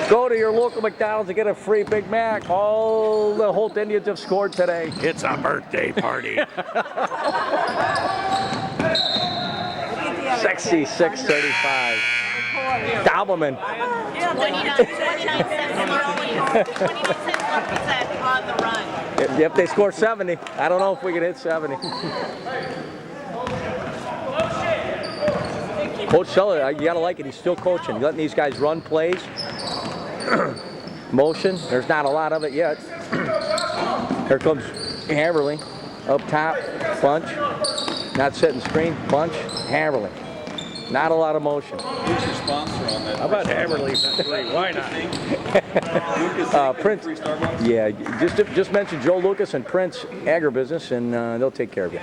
Go to your local McDonald's to get a free Big Mac. All the Holt Indians have scored today. It's a birthday party. 66-35. Dobbleman. 29 cents on the run. Yep, they score 70. I don't know if we can hit 70. Coach Seller, you got to like it. He's still coaching. He's letting these guys run plays. Motion. There's not a lot of it yet. Here comes Haverly. Up top. Bunch. Not setting screen. Bunch. Haverly. Not a lot of motion. Who's your sponsor on that? How about Haverly? Why not? Prince. Yeah, just mention Joe Lucas and Prince Agribusiness, and they'll take care of you.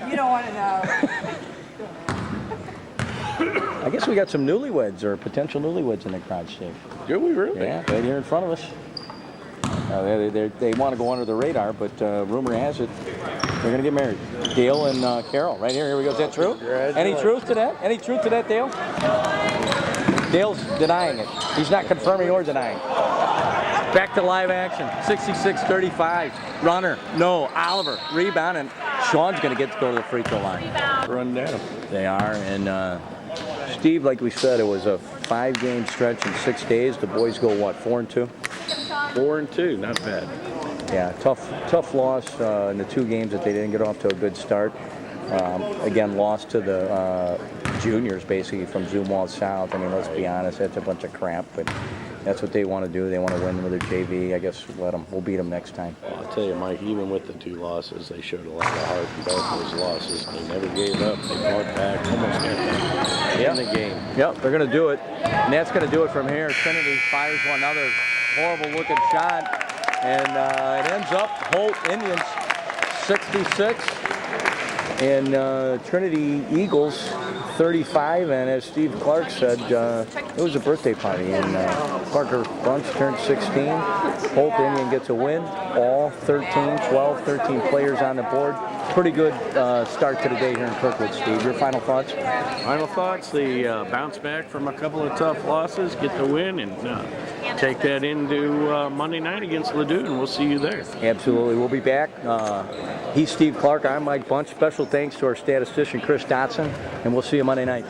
You don't want to know. I guess we got some newlyweds or potential newlyweds in the crowd, Steve. Do we really? Yeah, right here in front of us. They want to go under the radar, but rumor has it they're going to get married. Dale and Carol, right here. Here we go. Is that true? Any truth to that? Any truth to that, Dale? Dale's denying it. He's not confirming or denying. Back to live action. 66-35. Runner. No. Oliver. Rebound. And Sean's going to get to go to the free throw line. Run down. They are. And Steve, like we said, it was a 5-game stretch in 6 days. The boys go, what, 4-2? 4-2. Not bad. Yeah, tough loss in the 2 games that they didn't get off to a good start. Again, lost to the juniors, basically, from Zumwalt South. I mean, let's be honest, that's a bunch of crap, but that's what they want to do. They want to win with their JV. I guess we'll beat them next time. Well, I'll tell you, Mike, even with the 2 losses, they showed a lot of heart in both those losses. They never gave up. They fought back, almost got in the game. Yep, they're going to do it. And that's going to do it from here. Trinity fires one another horrible-looking shot. And it ends up Holt Indians 66 and Trinity Eagles 35. And as Steve Clark said, it was a birthday party. And Parker Bunch turned 16. Holt Indian gets a win. All 12, 13 players on the board. Pretty good start to the day here in Kirkwood, Steve. Your final thoughts? Final thoughts, they bounce back from a couple of tough losses, get the win, and take that into Monday night against Ladue, and we'll see you there. Absolutely. We'll be back. He's Steve Clark. I'm Mike Bunch. Special thanks to our statistician, Chris Dotson, and we'll see you Monday night.